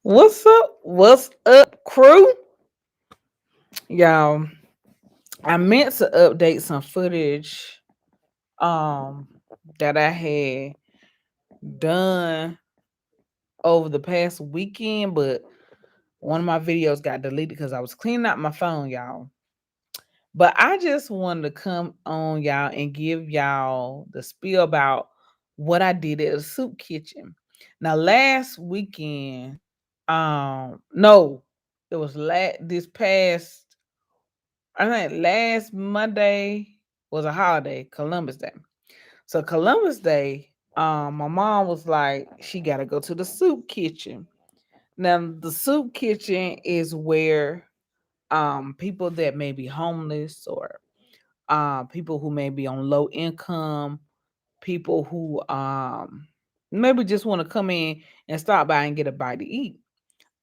What's up? What's up, crew? Y'all, I meant to update some footage um that I had done over the past weekend, but one of my videos got deleted because I was cleaning out my phone, y'all. But I just wanted to come on y'all and give y'all the spiel about what I did at the soup kitchen. Now last weekend, no, it was this past, I think last Monday was a holiday, Columbus Day. So Columbus Day, my mom was like, she gotta go to the soup kitchen. Now the soup kitchen is where people that may be homeless or people who may be on low income, people who maybe just want to come in and stop by and get a bite to eat.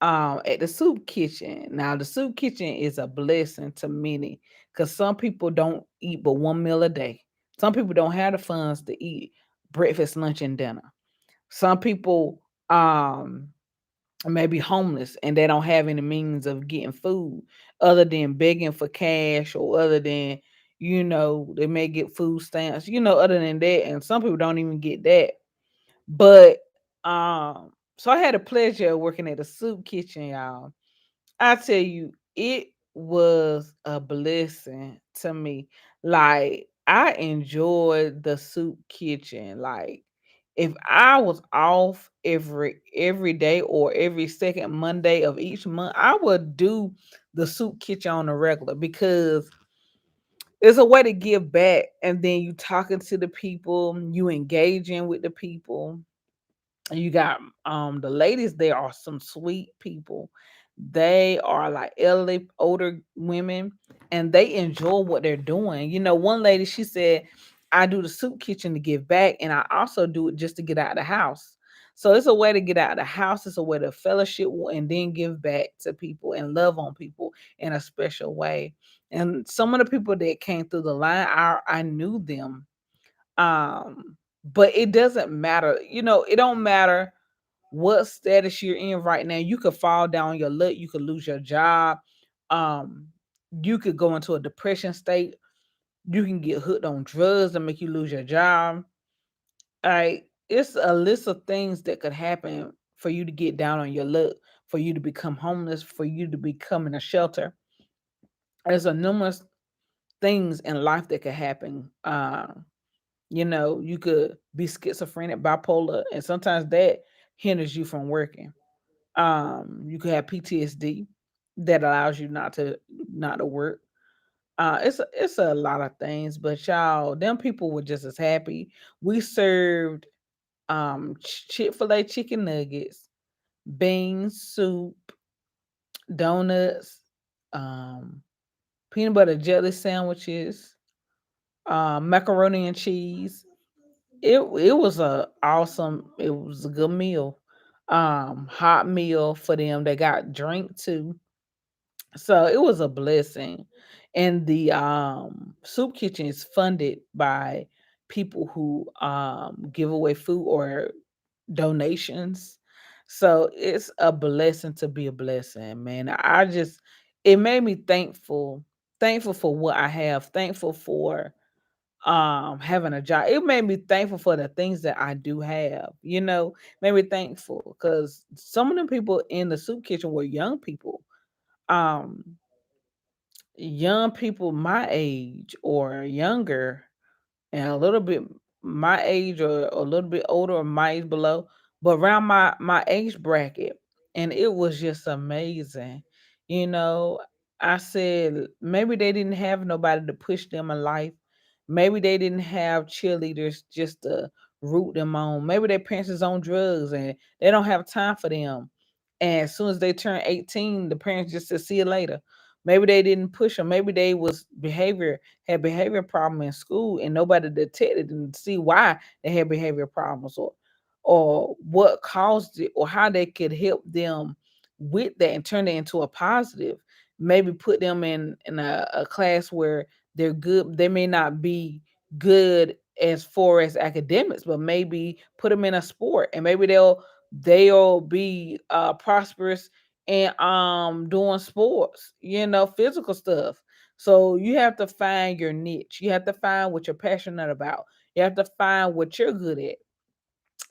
At the soup kitchen. Now the soup kitchen is a blessing to many because some people don't eat but one meal a day. Some people don't have the funds to eat breakfast, lunch, and dinner. Some people may be homeless and they don't have any means of getting food other than begging for cash or other than, they may get food stamps, other than that. And some people don't even get that. But so I had the pleasure of working at the soup kitchen, y'all. I tell you, it was a blessing to me. Like, I enjoyed the soup kitchen. Like, if I was off every day or every second Monday of each month, I would do the soup kitchen on the regular because it's a way to give back. And then you talking to the people, you engaging with the people. You got the ladies there are some sweet people. They are like elderly older women and they enjoy what they're doing. One lady, she said, I do the soup kitchen to give back and I also do it just to get out of the house. So it's a way to get out of the house, it's a way to fellowship and then give back to people and love on people in a special way. And some of the people that came through the line, I knew them. But it doesn't matter. It don't matter what status you're in right now. You could fall down on your luck, you could lose your job, um, you could go into a depression state, you can get hooked on drugs to make you lose your job. Like, it's a list of things that could happen for you to get down on your luck, for you to become homeless, for you to become in a shelter. There's a numerous things in life that could happen. You could be schizophrenic, bipolar, and sometimes that hinders you from working. You could have PTSD that allows you not to work. It's a lot of things, but y'all, them people were just as happy. We served Chick-fil-A chicken nuggets, beans, soup, donuts, um, peanut butter jelly sandwiches, macaroni and cheese. It was it was a good meal. Hot meal for them. They got drink too. So it was a blessing. And the soup kitchen is funded by people who give away food or donations. So it's a blessing to be a blessing, man. It made me thankful for what I have, thankful for having a job. It made me thankful for the things that I do have, made me thankful because some of the people in the soup kitchen were um young people my age or younger and a little bit my age or a little bit older or my age below, but around my age bracket. And it was just amazing. You know, I said maybe they didn't have nobody to push them in life. Maybe they didn't have cheerleaders just to root them on. Maybe their parents is on drugs and they don't have time for them. And as soon as they turn 18, the parents just said, see you later. Maybe they didn't push them. Maybe they had behavior problem in school and nobody detected and see why they had behavior problems or what caused it or how they could help them with that and turn it into a positive. Maybe put them in a class where they're good. They may not be good as far as academics, but maybe put them in a sport, and maybe they'll be prosperous and doing sports, physical stuff. So you have to find your niche. You have to find what you're passionate about. You have to find what you're good at.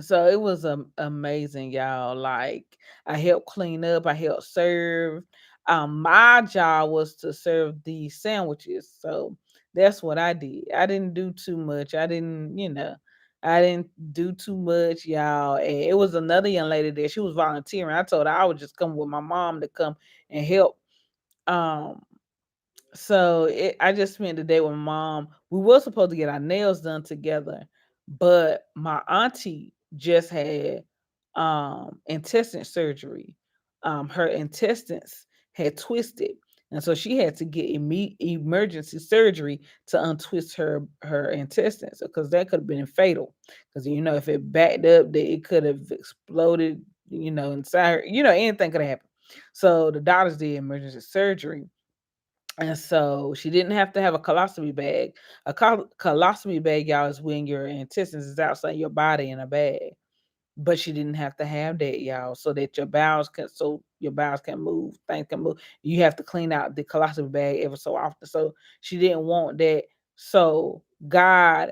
So it was amazing, y'all. Like, I helped clean up, I helped serve. My job was to serve the sandwiches. So that's what I did. I didn't do too much. I didn't do too much, y'all. And it was another young lady there. She was volunteering. I told her I would just come with my mom to come and help. Um, I just spent the day with my mom. We were supposed to get our nails done together, but my auntie just had intestine surgery. Her intestines had twisted, and so she had to get emergency surgery to untwist her intestines, because that could have been fatal. Because if it backed up, that it could have exploded. Inside her. Anything could have happened. So the doctors did emergency surgery, and so she didn't have to have a colostomy bag. A colostomy bag, y'all, is when your intestines is outside your body in a bag. But she didn't have to have that, y'all, so your bowels can move, things can move. You have to clean out the colostomy bag ever so often. So she didn't want that. So God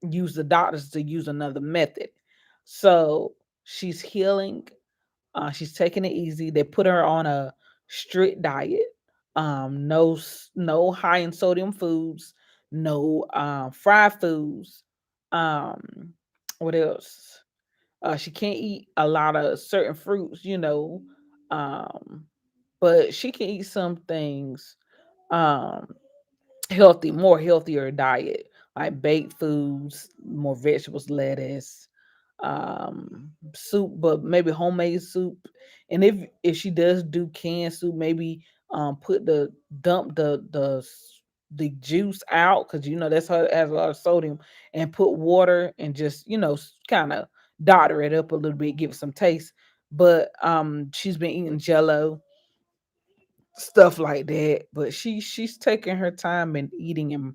used the doctors to use another method. So she's healing. She's taking it easy. They put her on a strict diet. No high in sodium foods, no fried foods. Um, what else? She can't eat a lot of certain fruits. Um, but she can eat some things. Um, more healthier diet, like baked foods, more vegetables, lettuce, soup, but maybe homemade soup. And if she does do canned soup, maybe put the dump the juice out, because that's how it has a lot of sodium, and put water and just kind of daughter it up a little bit, give it some taste. But she's been eating jello, stuff like that. But she's taking her time and eating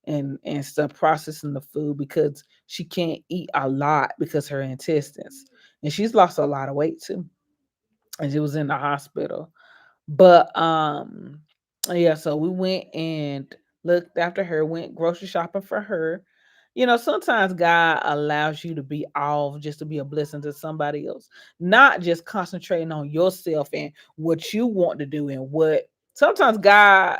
and stuff, processing the food, because she can't eat a lot because her intestines. And she's lost a lot of weight too. And she was in the hospital. But yeah, so we went and looked after her, went grocery shopping for her. Sometimes God allows you to be off just to be a blessing to somebody else, not just concentrating on yourself and what you want to do, and what sometimes God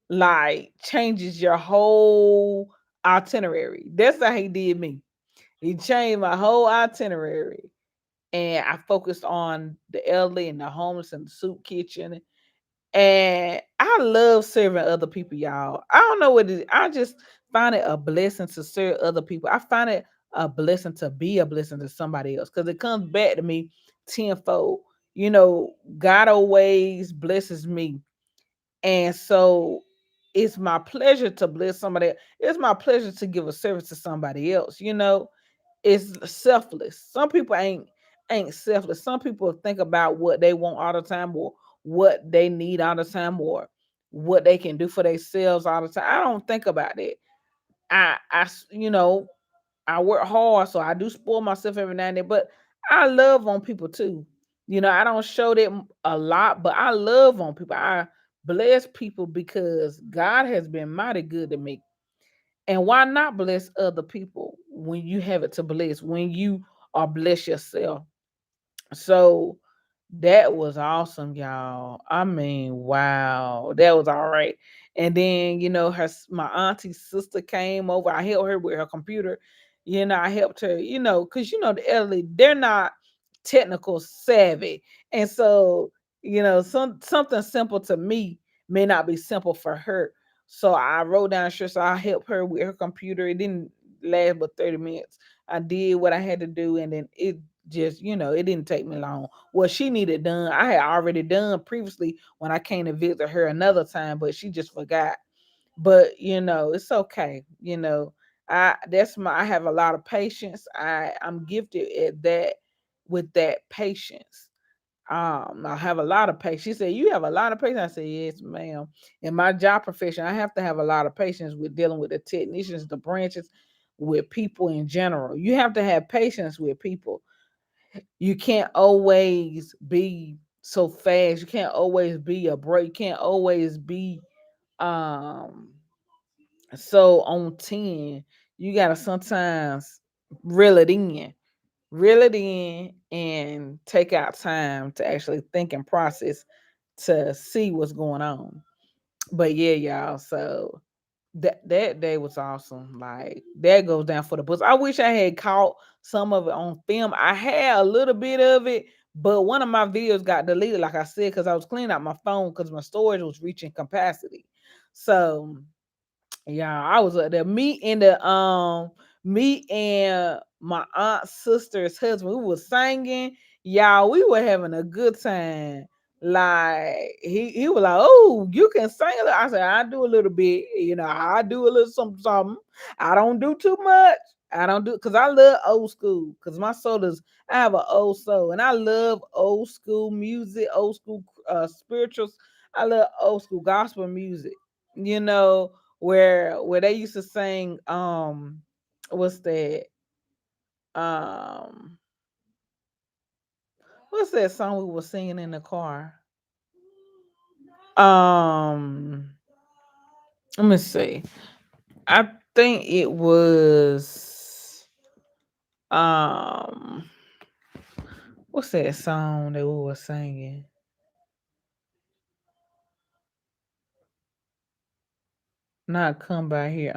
like changes your whole itinerary. That's how he did me. He changed my whole itinerary. And I focused on the elderly and the homeless and the soup kitchen. And I love serving other people, y'all. I don't know what it is. I just find it a blessing to serve other people. I find it a blessing to be a blessing to somebody else, because it comes back to me tenfold. God always blesses me. And so it's my pleasure to bless somebody. It's my pleasure to give a service to somebody else. It's selfless. Some people ain't selfless. Some people think about what they want all the time, or what they need all the time, or what they can do for themselves all the time. I don't think about that. I work hard, so I do spoil myself every now and then, but I love on people too. I don't show that a lot, but I love on people. I bless people because God has been mighty good to me. And why not bless other people when you have it to bless, when you are blessed yourself? So that was awesome, y'all. I mean, wow, that was all right. And then my auntie's sister came over. I helped her with her computer. I helped her. Because the elderly, they're not technical savvy, and so something simple to me may not be simple for her. So I wrote down sure. So I helped her with her computer. It didn't last but 30 minutes. I did what I had to do, and then it just it didn't take me long. What she needed done, I had already done previously when I came to visit her another time, but she just forgot. But it's okay. I have a lot of patience. I'm gifted at that, with that patience. I have a lot of patience. She said, "You have a lot of patience." I said, "Yes, ma'am." In my job profession, I have to have a lot of patience with dealing with the technicians, the branches, with people in general. You have to have patience with people. You can't always be so fast. You can't always be a break. You can't always be um so on 10. You gotta sometimes reel it in. Reel it in and take out time to actually think and process to see what's going on. But yeah, y'all. So that day was awesome. Like that goes down for the books. I wish I had caught some of it on film. I had a little bit of it, but one of my videos got deleted, like I said, because I was cleaning out my phone because my storage was reaching capacity. So yeah, I was up there. Me and my aunt's sister's husband, we was singing. Y'all, we were having a good time. Like he was like, "Oh, you can sing a little." I said, "I do a little bit. I do a little something, something. I don't do too much. I don't do because I love old school. Because my soul is, I have an old soul, and I love old school music, old school spirituals. I love old school gospel music. You know, where they used to sing what's that um what's that song we were singing in the car? um Let me see. I think it was um what's that song that we were singing? Not come by here.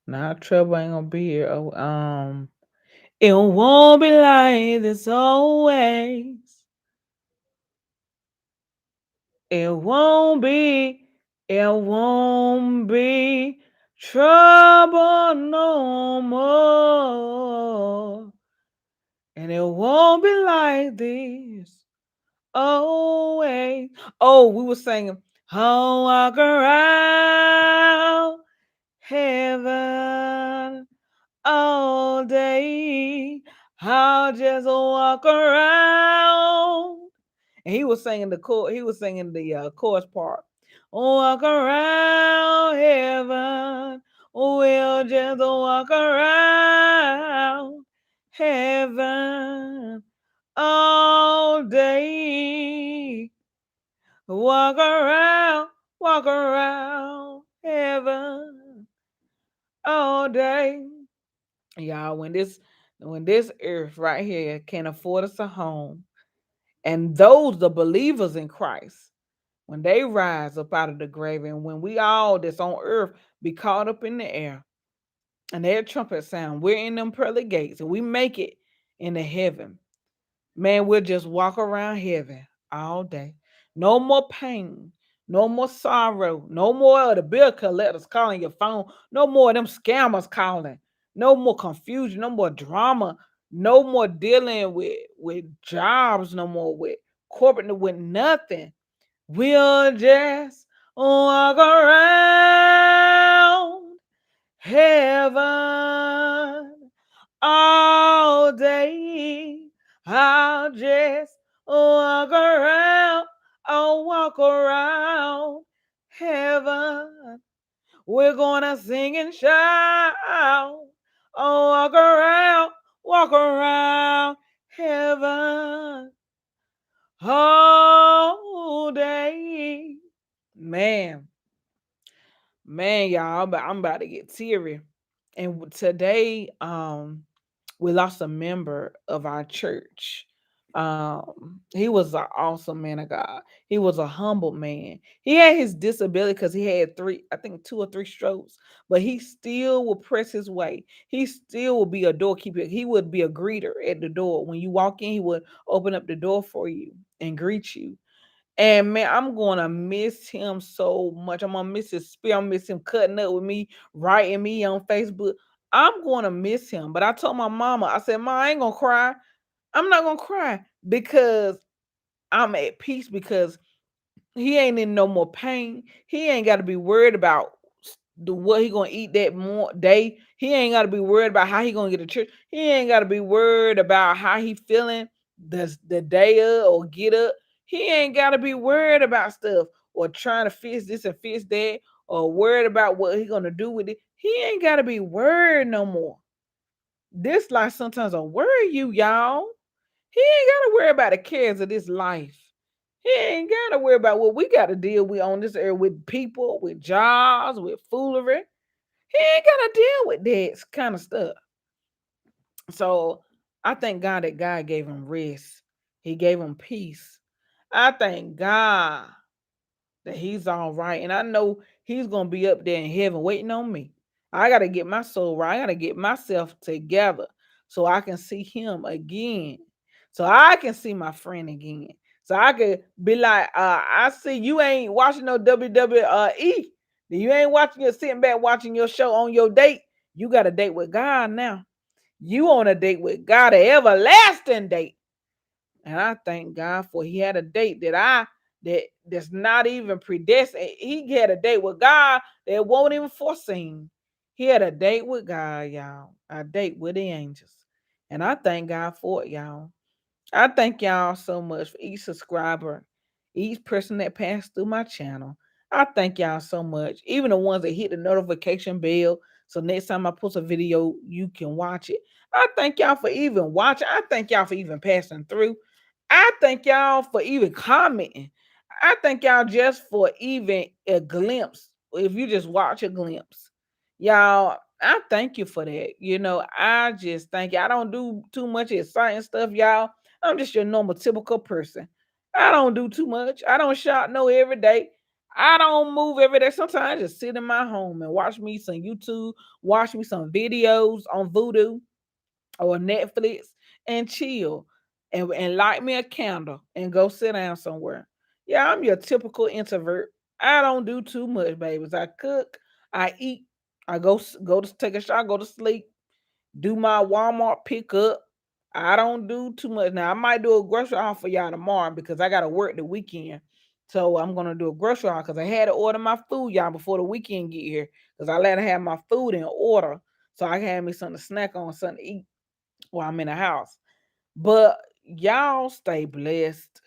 Not trouble ain't gonna be here. Oh, it won't be like this always. It won't be, it won't be trouble no more. And it won't be like this always. Oh, we were singing, I'll walk around heaven all day. I'll just walk around. And he was singing the chord. He was singing the chorus part. Walk around heaven. We'll just walk around heaven all day. Walk around, walk around heaven all day. Y'all, when this earth right here can afford us a home, and those the believers in Christ, when they rise up out of the grave, and when we all that's on earth be caught up in the air, and their trumpet sound, we're in them pearly gates, and we make it into heaven. Man, we'll just walk around heaven all day. No more pain, no more sorrow, no more of the bill collectors calling your phone, no more of them scammers calling, no more confusion, no more drama, no more dealing with jobs, no more with corporate, with nothing. We'll just walk around heaven all day. I'll just walk around, I'll walk around heaven. We're gonna sing and shout. I'll walk around heaven all day. Man, man, y'all, but I'm about to get teary. And today, we lost a member of our church. He was an awesome man of God. He was a humble man. He had his disability because he had three, I think 2 or 3 strokes, but he still would press his way. He still would be a doorkeeper. He would be a greeter at the door. When you walk in, he would open up the door for you and greet you. And man, I'm gonna miss him so much. I'm gonna miss his spirit. I'm gonna miss him cutting up with me, writing me on Facebook. I'm gonna miss him. But I told my mama, I said, "Ma, I ain't gonna cry. I'm not gonna cry because I'm at peace because he ain't in no more pain. He ain't got to be worried about what he gonna eat that more day. He ain't gotta be worried about how he gonna get to church. He ain't gotta be worried about how he feeling the day of or get up. He ain't gotta be worried about stuff or trying to fix this and fix that or worried about what he gonna do with it. He ain't gotta be worried no more. This life sometimes will worry you, y'all. He ain't gotta worry about the cares of this life. He ain't gotta worry about what we gotta deal with on this earth with people, with jobs, with foolery. He ain't gotta deal with that kind of stuff. So I thank God that God gave him rest. He gave him peace. I thank God that he's all right. And I know he's gonna be up there in heaven waiting on me. I gotta get my soul right. I gotta get myself together so I can see him again. So I can see my friend again. So I could be like, I see you ain't watching no WWE. You ain't watching your sitting back watching your show on your date. You got a date with God now. You on a date with God, an everlasting date. And I thank God for he had a date that's not even predestined. He had a date with God that won't even foreseen. He had a date with God, y'all. A date with the angels. And I thank God for it, y'all. I thank y'all so much for each subscriber, each person that passed through my channel. I thank y'all so much. Even the ones that hit the notification bell. So next time I post a video, you can watch it. I thank y'all for even watching. I thank y'all for even passing through. I thank y'all for even commenting. I thank y'all just for even a glimpse. If you just watch a glimpse, y'all, I thank you for that. I just thank you. I don't do too much exciting stuff, y'all. I'm just your normal, typical person. I don't do too much. I don't shop no every day. I don't move every day. Sometimes I just sit in my home and watch me some YouTube, watch me some videos on Voodoo or Netflix and chill and light me a candle and go sit down somewhere. Yeah, I'm your typical introvert. I don't do too much, babies. I cook, I eat, I go to take a shower, go to sleep, do my Walmart pickup. I don't do too much. Now I might do a grocery haul for y'all tomorrow because I gotta work the weekend. So I'm gonna do a grocery haul because I had to order my food, y'all, before the weekend get here. Because I let to have my food in order so I can have me something to snack on, something to eat while I'm in the house. But y'all stay blessed.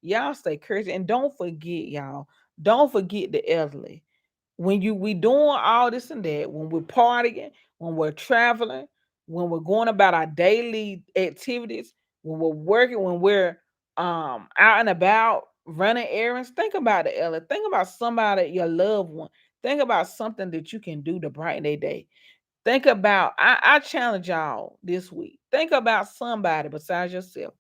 Y'all stay courage. And don't forget, y'all, don't forget the elderly. When we doing all this and that, when we're partying, when we're traveling, when we're going about our daily activities, when we're working, when we're out and about running errands, think about the elderly. Think about somebody, your loved one. Think about something that you can do to brighten their day. Think about, I challenge y'all this week. Think about somebody besides yourself.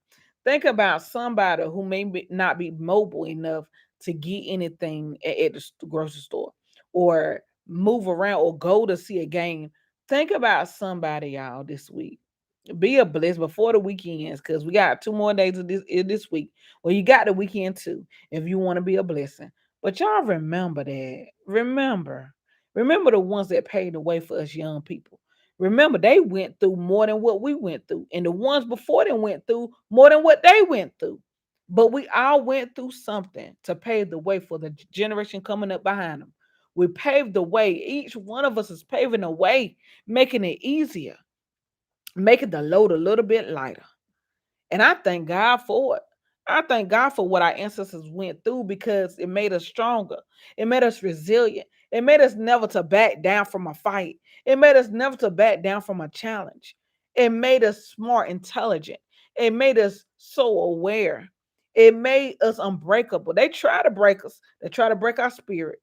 Think about somebody who not be mobile enough to get anything at the grocery store or move around or go to see a game. Think about somebody, y'all, this week. Be a blessed before the weekends because we got 2 more days of this week. Well, you got the weekend too if you want to be a blessing. But y'all remember that. Remember the ones that paved the way for us young people. Remember, they went through more than what we went through, and the ones before them went through more than what they went through. But we all went through something to pave the way for the generation coming up behind them. We paved the way. Each one of us is paving the way, making it easier, making the load a little bit lighter. And I thank God for it. I thank God for what our ancestors went through because it made us stronger. It made us resilient. It made us never to back down from a fight. It made us never to back down from a challenge. It made us smart, intelligent. It made us so aware. It made us unbreakable. They try to break us. They try to break our spirit.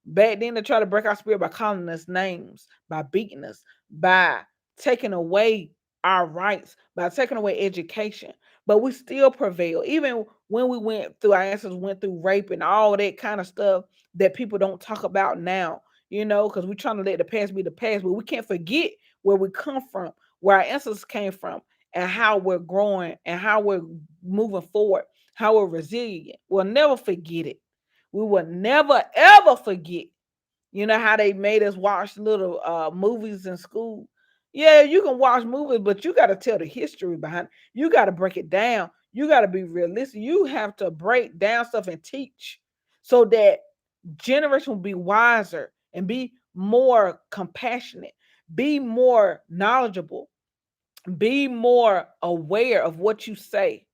Back then, they try to break our spirit by calling us names, by beating us, by taking away our rights, by taking away education. But we still prevail. Even when we went through, our ancestors went through rape and all that kind of stuff that people don't talk about now, because we're trying to let the past be the past. But we can't forget where we come from, where our ancestors came from, and how we're growing and how we're moving forward, how we're resilient. We'll never forget it. We will never ever forget. You know how they made us watch little movies in school? Yeah, you can watch movies, but you got to tell the history behind it. You got to break it down. You got to be realistic. You have to break down stuff and teach so that generation will be wiser and be more compassionate, be more knowledgeable, be more aware of what you say,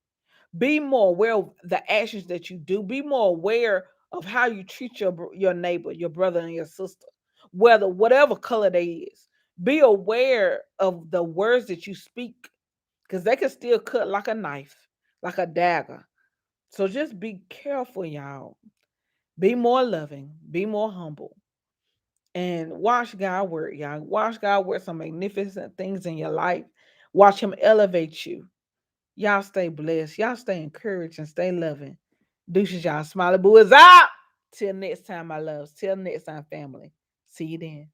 be more aware of the actions that you do, be more aware of how you treat your neighbor, your brother and your sister, whether whatever color they is. Be aware of the words that you speak, because they can still cut like a knife, like a dagger. So just be careful, y'all. Be more loving, be more humble, and watch God work, y'all. Watch God work some magnificent things in your life. Watch Him elevate you. Y'all stay blessed. Y'all stay encouraged and stay loving. Deuces, y'all. Smiley Boo is out. Till next time, my loves. Till next time, family. See you then.